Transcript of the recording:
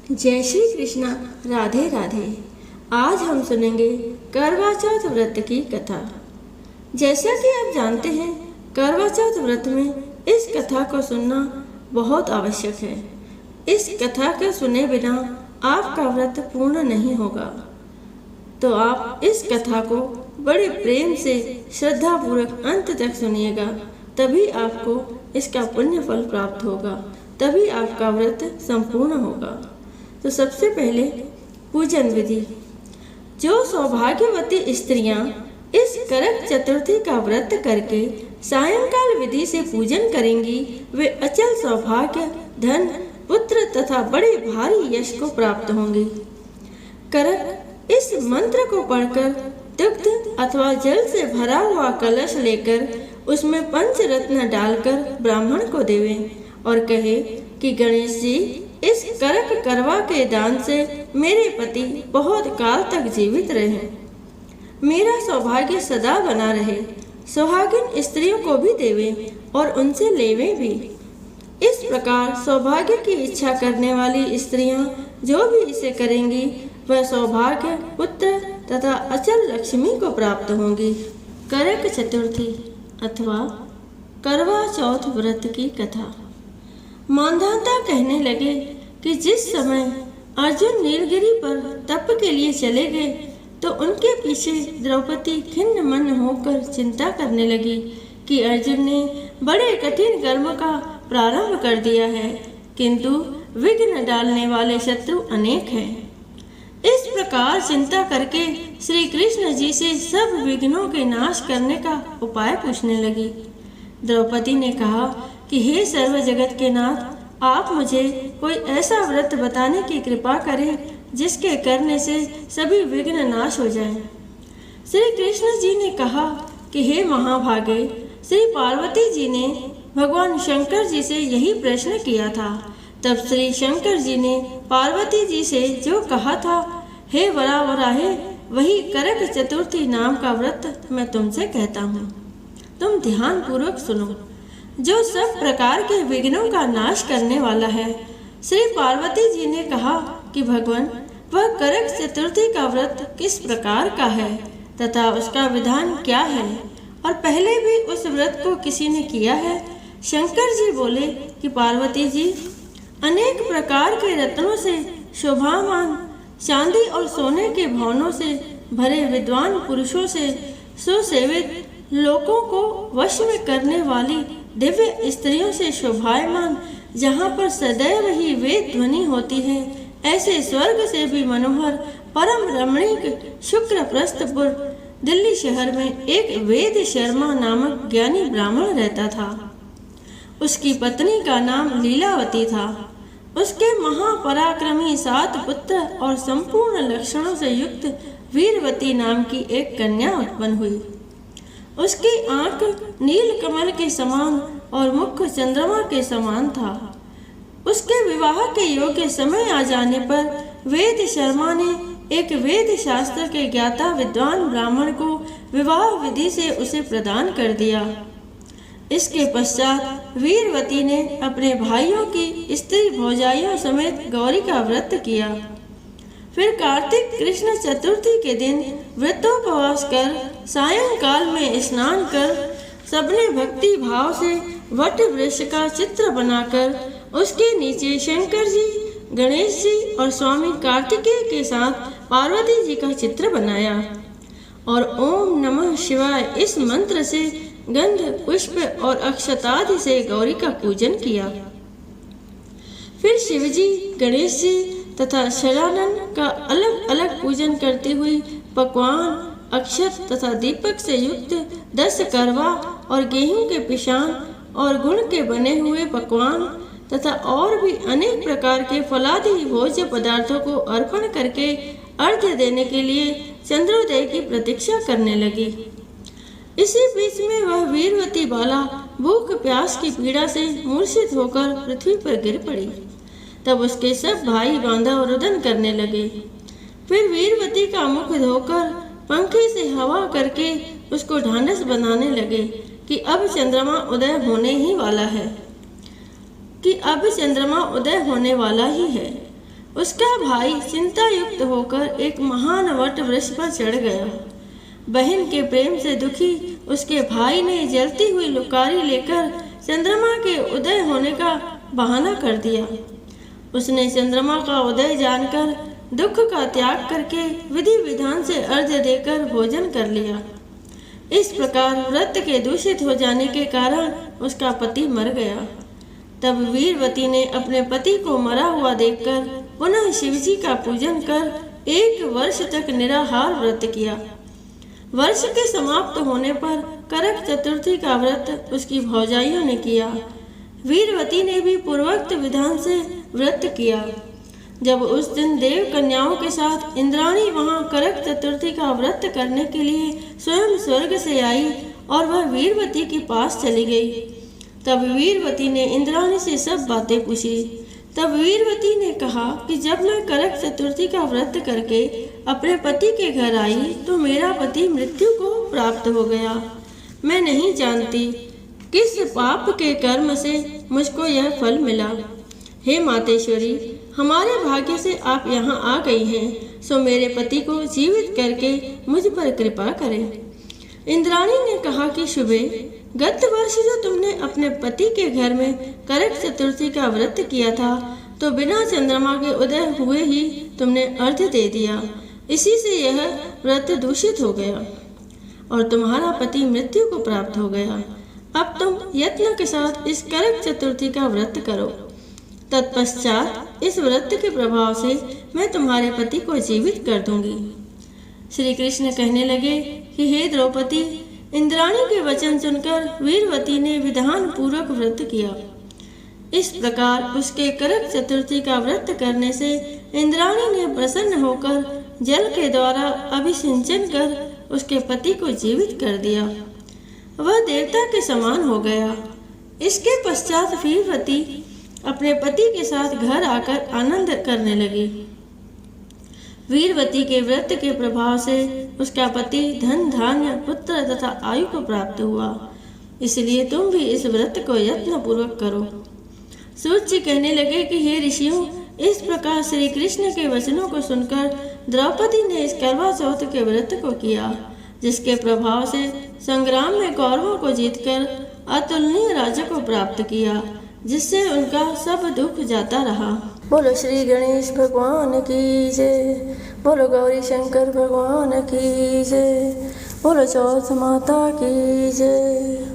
जय श्री कृष्णा। राधे राधे। आज हम सुनेंगे करवा चौथ व्रत की कथा। जैसा कि आप जानते हैं, करवा चौथ व्रत में इस कथा को सुनना बहुत आवश्यक है। इस कथा के सुने बिना आपका व्रत पूर्ण नहीं होगा। तो आप इस कथा को बड़े प्रेम से श्रद्धा पूर्वक अंत तक सुनिएगा, तभी आपको इसका पुण्य फल प्राप्त होगा, तभी आपका व्रत संपूर्ण होगा। तो सबसे पहले पूजन विधि। जो सौभाग्यवती स्त्रियां इस करक चतुर्थी का व्रत करके सायंकाल विधि से पूजन करेंगी, वे अचल सौभाग्य, धन, पुत्र तथा बड़े भारी यश को प्राप्त होंगी। करक इस मंत्र को पढ़कर दुग्ध अथवा जल से भरा हुआ कलश लेकर उसमें पंचरत्न डालकर ब्राह्मण को देवें और कहे कि गणेश जी, इस करक करवा के दान से मेरे पति बहुत काल तक जीवित रहे, मेरा सौभाग्य सदा बना रहे। सुहागिन स्त्रियों को भी देवें और उनसे लेवें भी। इस प्रकार सौभाग्य की इच्छा करने वाली स्त्रियां जो भी इसे करेंगी, वह सौभाग्य, पुत्र तथा अचल लक्ष्मी को प्राप्त होंगी। करक चतुर्थी अथवा करवा चौथ व्रत की कथा। मांधाता कहने लगे कि जिस समय अर्जुन नीलगिरी पर तप के लिए चले गए, तो उनके पीछे द्रौपदी खिन्न मन होकर चिंता करने लगी कि अर्जुन ने बड़े कठिन कर्म का प्रारंभ कर दिया है, किंतु विघ्न डालने वाले शत्रु अनेक हैं। इस प्रकार चिंता करके श्री कृष्ण जी से सब विघ्नों के नाश करने का उपाय पूछने लगी। द्रौपदी ने कहा कि हे सर्व जगत के नाथ, आप मुझे कोई ऐसा व्रत बताने की कृपा करें जिसके करने से सभी विघ्न नाश हो जाएं। श्री कृष्ण जी ने कहा कि हे महाभागे, श्री पार्वती जी ने भगवान शंकर जी से यही प्रश्न किया था। तब श्री शंकर जी ने पार्वती जी से जो कहा था, हे वराहे, वही करक चतुर्थी नाम का व्रत मैं तुमसे कहता हूँ। तुम ध्यान पूर्वक सुनो, जो सब प्रकार के विघ्नों का नाश करने वाला है। श्री पार्वती जी ने कहा कि भगवान, वह करक चतुर्थी का व्रत किस प्रकार का है तथा उसका विधान क्या है, और पहले भी उस व्रत को किसी ने किया है? शंकर जी बोले कि पार्वती जी, अनेक प्रकार के रत्नों से शोभामान, चांदी और सोने के भवनों से भरे विद्वान पुरुषों से सुसेवित, लोगों को वश में करने वाली दिव्य स्त्रियों से शोभायमान, जहाँ पर सदैव ही वेद ध्वनि होती है, ऐसे स्वर्ग से भी मनोहर परम रमणीक शुक्रप्रस्थपुर दिल्ली शहर में एक वेद शर्मा नामक ज्ञानी ब्राह्मण रहता था। उसकी पत्नी का नाम लीलावती था। उसके महापराक्रमी 7 पुत्र और संपूर्ण लक्षणों से युक्त वीरवती नाम की एक कन्या उत्पन्न हुई। उसकी आंख नील कमल के समान और मुख चंद्रमा के समान था। उसके विवाह के योग्य समय आ जाने पर वेद शर्मा ने एक वेद शास्त्र के ज्ञाता विद्वान ब्राह्मण को विवाह विधि से उसे प्रदान कर दिया। इसके पश्चात वीरवती ने अपने भाइयों की स्त्री भौजाइयों समेत गौरी का व्रत किया। फिर कार्तिक कृष्ण चतुर्थी के दिन व्रतोपवास कर सायंकाल में स्नान कर सबने भक्ति भाव से वट वृक्ष का चित्र बनाकर उसके नीचे शंकर जी, गणेश जी और स्वामी कार्तिकेय के साथ पार्वती जी का चित्र बनाया और ओम नमः शिवाय इस मंत्र से गंध, पुष्प और अक्षतादि से गौरी का पूजन किया। फिर शिवजी, गणेश जी तथा शरानन का अलग अलग पूजन करती हुई पकवान, अक्षत तथा दीपक से युक्त 10 करवा और गेहूं के पिशान और गुड़ के बने हुए पकवान तथा और भी अनेक प्रकार के फलादि भोज्य पदार्थों को अर्पण करके अर्घ्य देने के लिए चंद्रोदय की प्रतीक्षा करने लगी। इसी बीच में वह वीरवती बाला भूख प्यास की पीड़ा से मूर्छित होकर पृथ्वी पर गिर पड़ी। तब उसके सब भाई बांधा रुदन करने लगे। फिर वीरवती का मुख धोकर पंखे से हवा करके उसको ढांढस बनाने लगे कि अब चंद्रमा उदय होने ही वाला है, उसका भाई चिंता युक्त होकर एक महान वट वृक्ष पर चढ़ गया। बहन के प्रेम से दुखी उसके भाई ने जलती हुई लुकारी लेकर चंद्रमा के उदय होने का बहाना कर दिया। उसने चंद्रमा का उदय जानकर दुख का त्याग करके विधि विधान से अर्घ्य देकर भोजन कर लिया। इस प्रकार व्रत के दूषित हो जाने के कारण उसका पति मर गया। तब वीरवती ने अपने पति को मरा हुआ देखकर पुनः शिवजी का पूजन कर 1 वर्ष तक निराहार व्रत किया। वर्ष के समाप्त होने पर करक चतुर्थी का व्रत उसकी भौजाइयों ने किया। वीरवती ने भी पूर्वोक्त विधान से व्रत किया। जब उस दिन देव कन्याओं के साथ इंद्राणी वहां करक चतुर्थी का व्रत करने के लिए स्वयं स्वर्ग से आई और वह वीरवती के पास चली गई। तब वीरवती ने इंद्राणी से सब बातें पूछी। तब वीरवती ने कहा कि जब मैं करक चतुर्थी का व्रत करके अपने पति के घर आई तो मेरा पति मृत्यु को प्राप्त हो गया। मैं नहीं जानती किस पाप के कर्म से मुझको यह फल मिला। हे मातेश्वरी, हमारे भाग्य से आप यहाँ आ गई हैं, सो मेरे पति को जीवित करके मुझ पर कृपा करें। इंद्राणी ने कहा कि शुभे, गत वर्ष जो तुमने अपने पति के घर में करक चतुर्थी का व्रत किया था तो बिना चंद्रमा के उदय हुए ही तुमने अर्घ्य दे दिया। इसी से यह व्रत दूषित हो गया और तुम्हारा पति मृत्यु को प्राप्त हो गया। अब तुम यत्न के साथ इस करक चतुर्थी का व्रत करो। तत्पश्चात इस व्रत के प्रभाव से मैं तुम्हारे पति को जीवित कर दूंगी। श्री कृष्ण कहने लगे कि हे द्रौपदी, इंद्राणी के वचन सुनकर वीरवती ने विधान पूर्वक व्रत किया। इस प्रकार उसके करक चतुर्थी का व्रत करने से इंद्राणी ने प्रसन्न होकर जल के द्वारा अभिसिंचन कर उसके पति को जीवित कर दिया। वह देवता के समान हो गया। इसके पश्चात वीरवती अपने पति के साथ घर आकर आनंद करने लगी। वीरवती के व्रत के प्रभाव से उसका पति धन धान्य पुत्र तथा आयु को प्राप्त हुआ। इसलिए तुम भी इस व्रत को यत्न पूर्वक करो। सूत जी कहने लगे कि हे ऋषियों, इस प्रकार श्री कृष्ण के वचनों को सुनकर द्रौपदी ने इस करवा चौथ के व्रत को किया, जिसके प्रभाव से संग्राम में कौरवों को जीतकर अतुलनीय राज्य को प्राप्त किया, जिससे उनका सब दुख जाता रहा। बोलो श्री गणेश भगवान की जय। बोलो गौरी शंकर भगवान की जय। बोलो चौथ माता की जय।